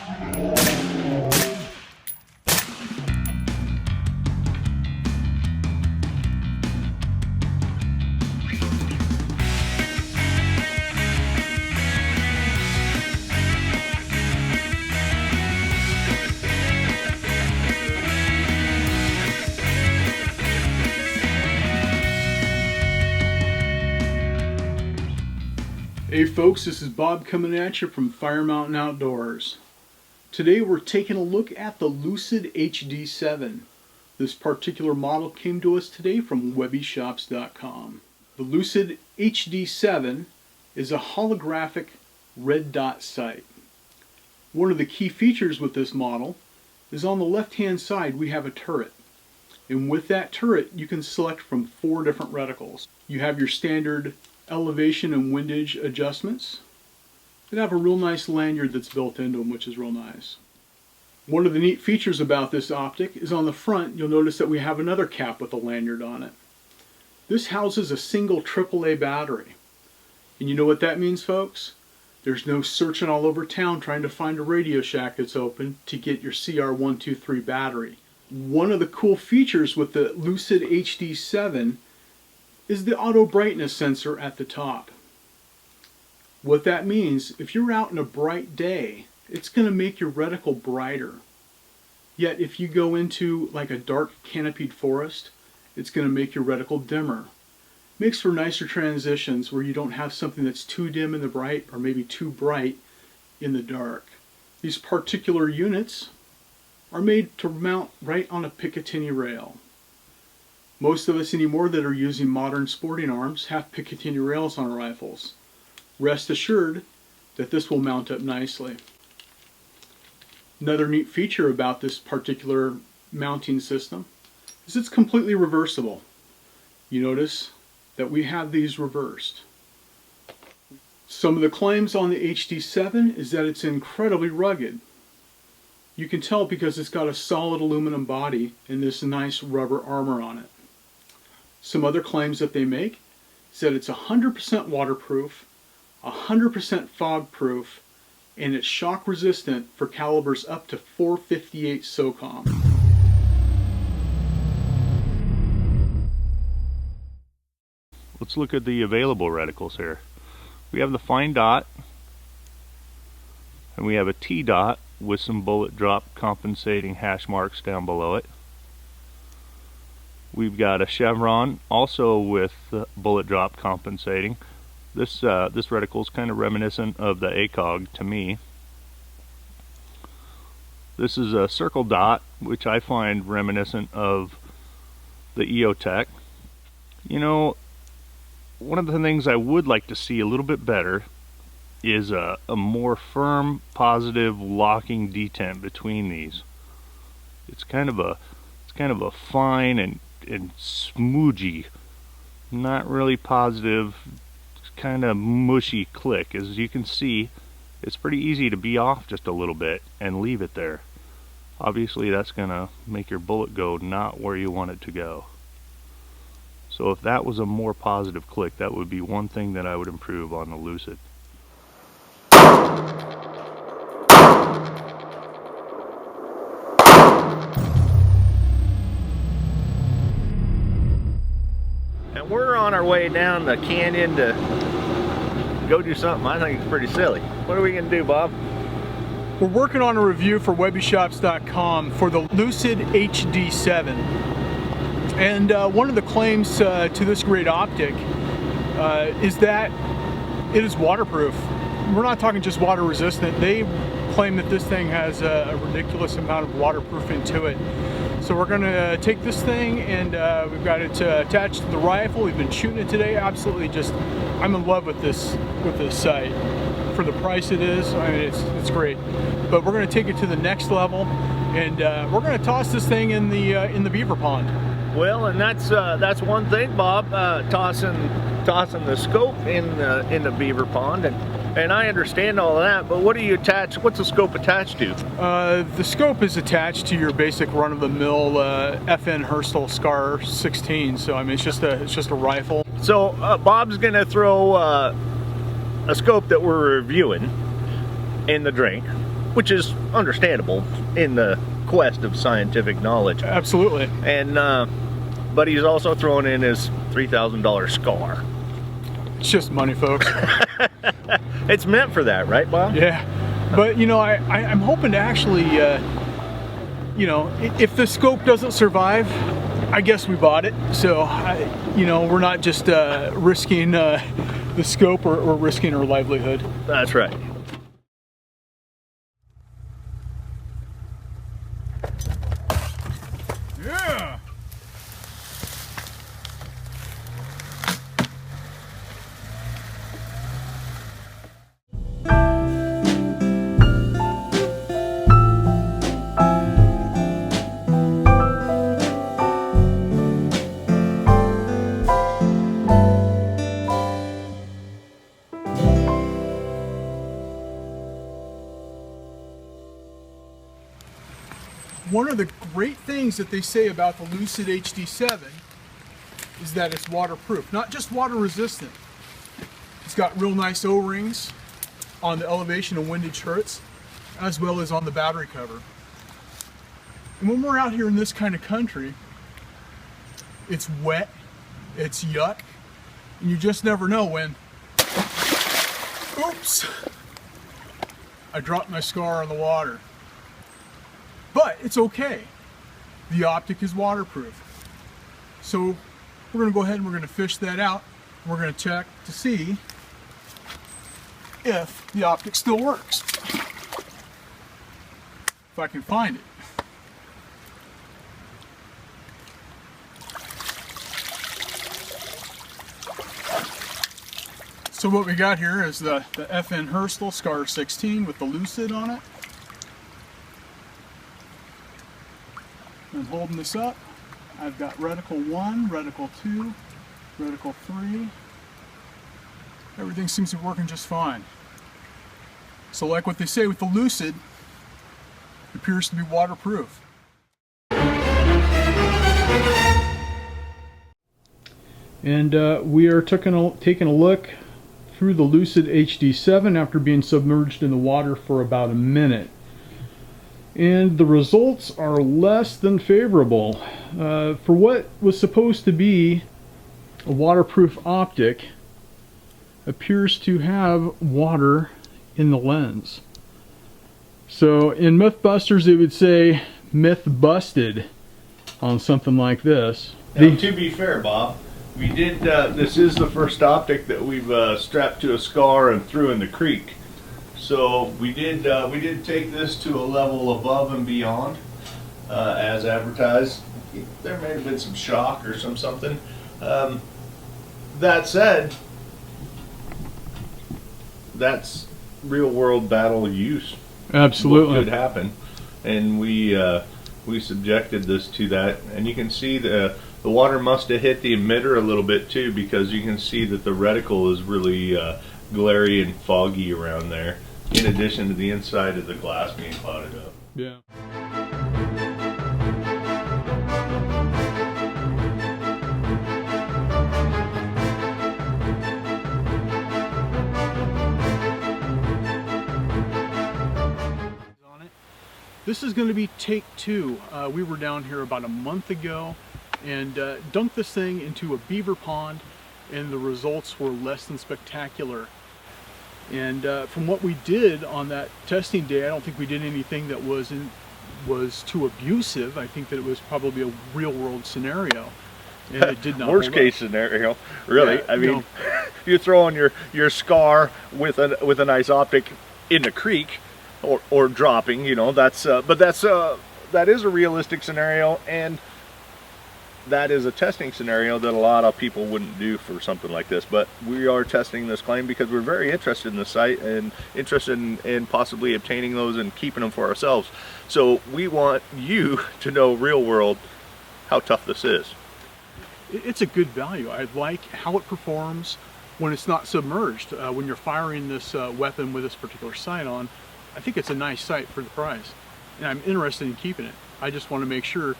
Hey folks, this is Bob coming at you from Fire Mountain Outdoors. Today we're taking a look at the Lucid HD7. This particular model came to us today from webbyshops.com. The Lucid HD7 is a holographic red dot sight. One of the key features with this model is on the left hand side we have a turret. And with that turret you can select from 4 different reticles. You have your standard elevation and windage adjustments. They have a real nice lanyard that's built into them, which is real nice. One of the neat features about this optic is on the front you'll notice that we have another cap with a lanyard on it. This houses a single AAA battery. And you know what that means, folks? There's no searching all over town trying to find a Radio Shack that's open to get your CR123 battery. One of the cool features with the Lucid HD7 is the Auto Brightness Sensor at the top. What that means, if you're out in a bright day, it's going to make your reticle brighter. Yet if you go into like a dark canopied forest, it's going to make your reticle dimmer. Makes for nicer transitions where you don't have something that's too dim in the bright or maybe too bright in the dark. These particular units are made to mount right on a Picatinny rail. Most of us anymore that are using modern sporting arms have Picatinny rails on our rifles. Rest assured that this will mount up nicely. Another neat feature about this particular mounting system is it's completely reversible. You notice that we have these reversed. Some of the claims on the HD7 is that it's incredibly rugged. You can tell because it's got a solid aluminum body and this nice rubber armor on it. Some other claims that they make is that it's 100% waterproof, 100% fog proof, and it's shock resistant for calibers up to 458 SOCOM. Let's look at the available reticles here. We have the fine dot, and we have a T dot with some bullet drop compensating hash marks down below it. We've got a chevron also with bullet drop compensating. This reticle is kind of reminiscent of the ACOG to me. This is a circle dot, which I find reminiscent of the EOTech. You know, one of the things I would like to see a little bit better is a more firm, positive locking detent between these. It's kind of a fine and smoogey, not really positive, kind of mushy click. As you can see, it's pretty easy to be off just a little bit and leave it there. Obviously that's gonna make your bullet go not where you want it to go. So if that was a more positive click, that would be one thing that I would improve on the Lucid. And we're on our way down the canyon to go do something I think is pretty silly. What are we gonna do, Bob? We're working on a review for webbyshops.com for the Lucid HD7. And one of the claims to this great optic is that it is waterproof. We're not talking just water resistant. They claim that this thing has a ridiculous amount of waterproofing to it. So we're going to take this thing and we've got it attached to the rifle. We've been shooting it today. Absolutely just, I'm in love with this sight. For the price it is, I mean, it's great. But we're going to take it to the next level, and we're going to toss this thing in the beaver pond. Well, and that's one thing, Bob, tossing the scope in the beaver pond, and I understand all of that. But what do you attach? What's the scope attached to? The scope is attached to your basic run-of-the-mill FN Herstal SCAR 16. So I mean, it's just a rifle. So Bob's going to throw a scope that we're reviewing in the drink, which is understandable in the quest of scientific knowledge. Absolutely. And but he's also throwing in his $3,000 SCAR. It's just money, folks. It's meant for that, right, Bob? Yeah, but you know, I'm hoping to actually, you know, if the scope doesn't survive, I guess we bought it. So, you know, we're not just risking the scope or risking our livelihood. That's right. Yeah. One of the great things that they say about the Lucid HD7 is that it's waterproof, not just water resistant. It's got real nice O-rings on the elevation and windage turrets, as well as on the battery cover. And when we're out here in this kind of country, it's wet, it's yuck, and you just never know when, oops, I dropped my SCAR in the water. But it's okay. The optic is waterproof. So we're going to go ahead and we're going to fish that out. We're going to check to see if the optic still works. If I can find it. So what we got here is the FN Herstal SCAR 16 with the Lucid on it. And holding this up, I've got Reticle 1, Reticle 2, Reticle 3. Everything seems to be working just fine. So like what they say with the Lucid, it appears to be waterproof. And we are taking a look through the Lucid HD7 after being submerged in the water for about a minute. And the results are less than favorable. For what was supposed to be a waterproof optic, appears to have water in the lens. So in Mythbusters they would say myth busted on something like this. Now, to be fair, Bob, we did. This is the first optic that we've strapped to a SCAR and threw in the creek. So we did take this to a level above and beyond as advertised. There may have been some shock or something. That said, that's real world battle use. Absolutely. What could happen, and we subjected this to that, and you can see the water must have hit the emitter a little bit too, because you can see that the reticle is really glary and foggy around there, in addition to the inside of the glass being clouded up. Yeah. This is going to be take two. We were down here about a month ago and dunked this thing into a beaver pond, and the results were less than spectacular. And from what we did on that testing day, I don't think we did anything that was too abusive. I think that it was probably a real world scenario, and it did not. Worst case scenario, really. Yeah, I mean, you're throwing your SCAR with a nice optic in the creek, or dropping. You know, that is a realistic scenario, and that is a testing scenario that a lot of people wouldn't do for something like this. But we are testing this claim because we're very interested in the site and interested in possibly obtaining those and keeping them for ourselves. So we want you to know real world how tough this is. It's a good value. I like how it performs when it's not submerged. When you're firing this weapon with this particular sight on, I think it's a nice sight for the price. And I'm interested in keeping it. I just want to make sure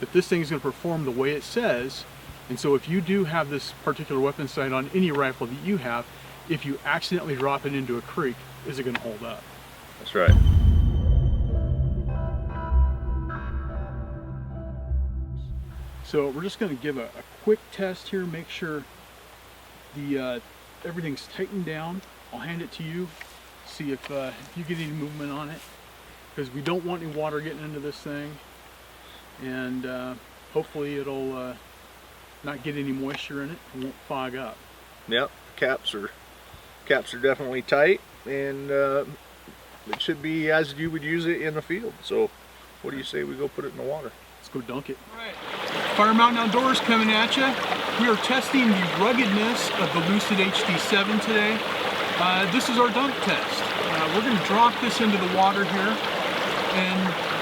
that this thing is going to perform the way it says. And so if you do have this particular weapon sight on any rifle that you have, if you accidentally drop it into a creek, is it going to hold up? That's right. So we're just going to give a quick test here, make sure the everything's tightened down. I'll hand it to you, see if you get any movement on it, because we don't want any water getting into this thing, and hopefully it'll not get any moisture in it and won't fog up. Yep, caps are definitely tight, and it should be as you would use it in the field. So what do you say we go put it in the water? Let's go dunk it. All right, Fire Mountain Outdoors coming at you. We are testing the ruggedness of the Lucid HD7 today. This is our dunk test. We're going to drop this into the water here, and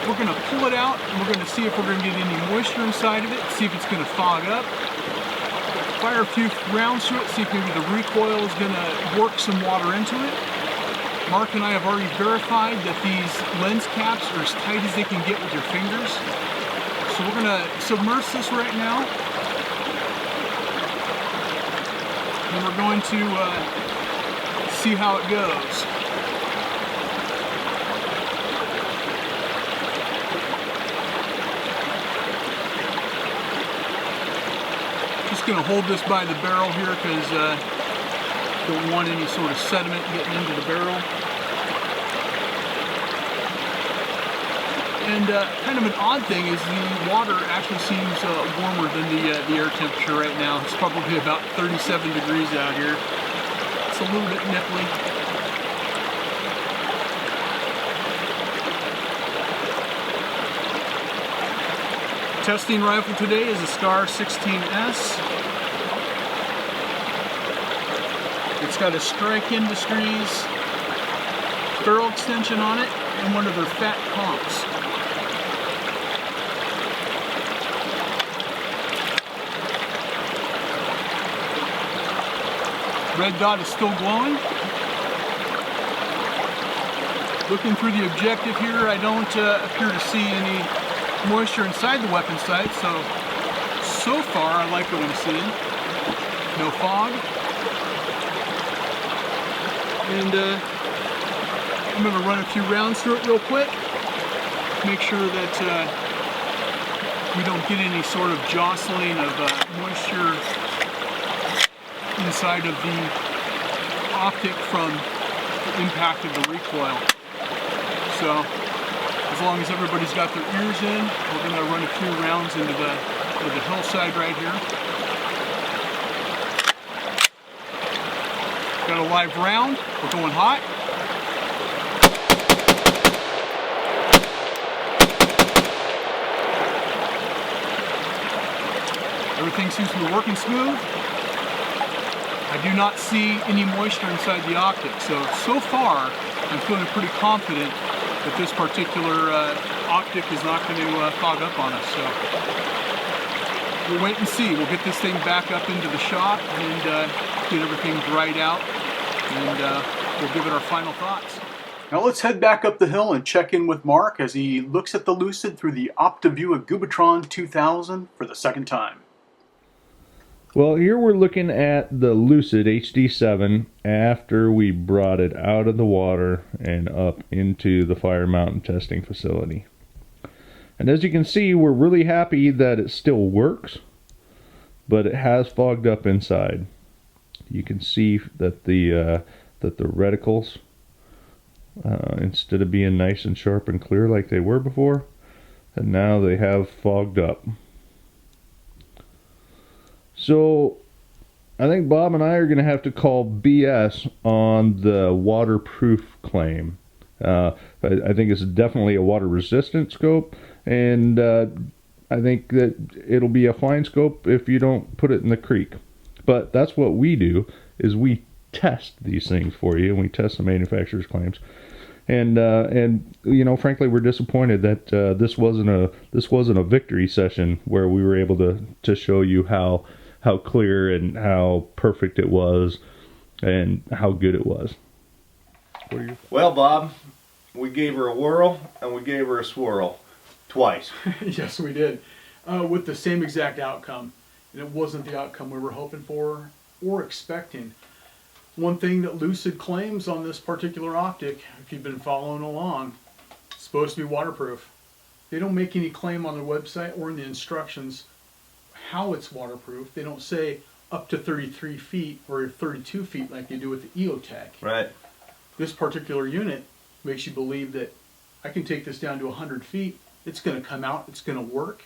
we're going to pull it out, and we're going to see if we're going to get any moisture inside of it, see if it's going to fog up. Fire a few rounds through it, see if maybe the recoil is going to work some water into it. Mark and I have already verified that these lens caps are as tight as they can get with your fingers. So we're going to submerge this right now. And we're going to see how it goes. Just going to hold this by the barrel here because don't want any sort of sediment getting into the barrel. And kind of an odd thing is the water actually seems warmer than the air temperature right now. It's probably about 37 degrees out here. It's a little bit nipply. Testing rifle today is a SCAR 16S. It's got a Strike Industries barrel extension on it and one of their fat comps. Red dot is still glowing. Looking through the objective here, I don't appear to see any moisture inside the weapon sight, so far I like what I'm seeing. No fog. And I'm going to run a few rounds through it real quick. Make sure that we don't get any sort of jostling of moisture inside of the optic from the impact of the recoil. So as long as everybody's got their ears in, we're going to run a few rounds into the hillside right here. Got a live round. We're going hot. Everything seems to be working smooth. I do not see any moisture inside the optic, so far I'm feeling pretty confident that this particular optic is not going to fog up on us. So we'll wait and see. We'll get this thing back up into the shop and get everything dried out, and we'll give it our final thoughts. Now let's head back up the hill and check in with Mark as he looks at the Lucid through the OptiView Gubitron 2000 for the second time. Well, here we're looking at the Lucid HD7 after we brought it out of the water and up into the Fire Mountain testing facility. And as you can see, we're really happy that it still works, but it has fogged up inside. You can see that the reticles, instead of being nice and sharp and clear like they were before, and now they have fogged up. So I think Bob and I are going to have to call BS on the waterproof claim. I think it's definitely a water resistant scope, and I think that it'll be a fine scope if you don't put it in the creek. But that's what we do, is we test these things for you, and we test the manufacturer's claims. And you know, frankly, we're disappointed that this wasn't a victory session where we were able to show you how clear and how perfect it was and how good it was. Well, Bob, we gave her a whirl and we gave her a swirl twice. Yes, we did, with the same exact outcome, and it wasn't the outcome we were hoping for or expecting. One thing that Lucid claims on this particular optic, if you've been following along, it's supposed to be waterproof. They don't make any claim on their website or in the instructions how it's waterproof. They don't say up to 33 feet or 32 feet like they do with the EOTech. Right. This particular unit makes you believe that I can take this down to 100 feet, it's going to come out, it's going to work,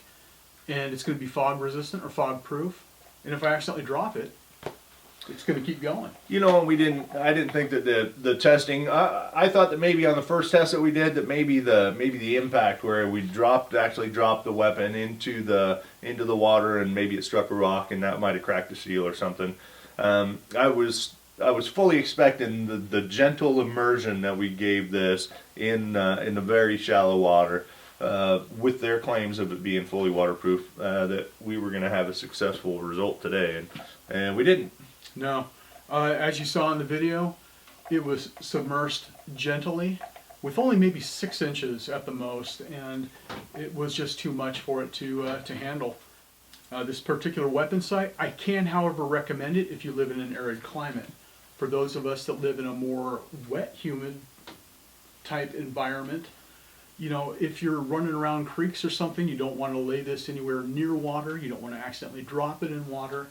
and it's going to be fog resistant or fog proof. And if I accidentally drop it, it's going to keep going. You know, I didn't think that the testing, I thought that maybe on the first test that we did, that maybe the impact where we actually dropped the weapon into the water, and maybe it struck a rock and that might have cracked the seal or something. I was fully expecting the gentle immersion that we gave this in the very shallow water, with their claims of it being fully waterproof, that we were going to have a successful result today, and we didn't. No. As you saw in the video, it was submersed gently with only maybe 6 inches at the most, and it was just too much for it to handle. This particular weapon sight, I can, however, recommend it if you live in an arid climate. For those of us that live in a more wet, humid type environment, you know, if you're running around creeks or something, you don't want to lay this anywhere near water. You don't want to accidentally drop it in water.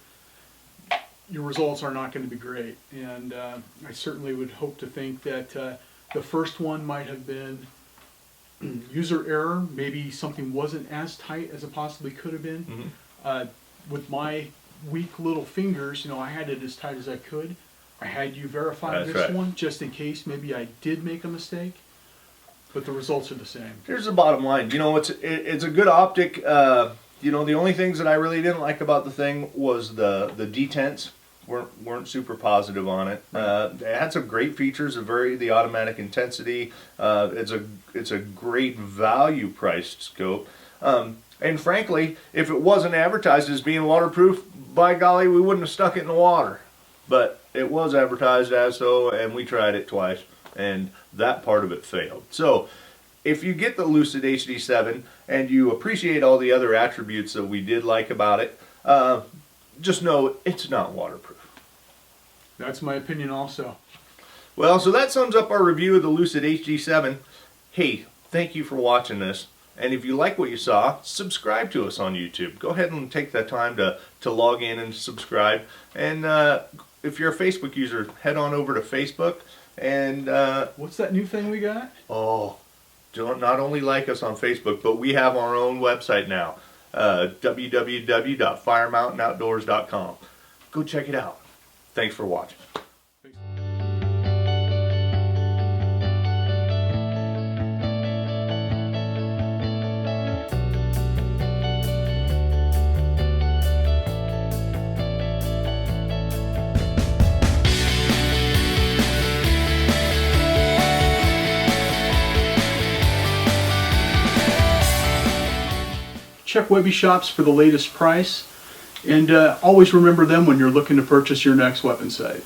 Your results are not going to be great. And I certainly would hope to think that the first one might have been user error. Maybe something wasn't as tight as it possibly could have been. Mm-hmm. With my weak little fingers, you know, I had it as tight as I could. I had you verify this one just in case maybe I did make a mistake. But the results are the same. Here's the bottom line. You know, it's a good optic. You know, the only things that I really didn't like about the thing was the detents weren't super positive on it. It had some great features, the automatic intensity. It's a great value priced scope. And frankly, if it wasn't advertised as being waterproof, by golly, we wouldn't have stuck it in the water. But it was advertised as so, and we tried it twice, and that part of it failed. So if you get the Lucid HD7 and you appreciate all the other attributes that we did like about it, just know it's not waterproof. That's my opinion also. Well, so that sums up our review of the Lucid HD7. Hey, thank you for watching this. And if you like what you saw, subscribe to us on YouTube. Go ahead and take that time to log in and subscribe. And if you're a Facebook user, head on over to Facebook. And what's that new thing we got? Oh, not only like us on Facebook, but we have our own website now, www.firemountaineoutdoors.com. Go check it out. Thanks for watching. Check Webby Shops for the latest price, and always remember them when you're looking to purchase your next weapon sight.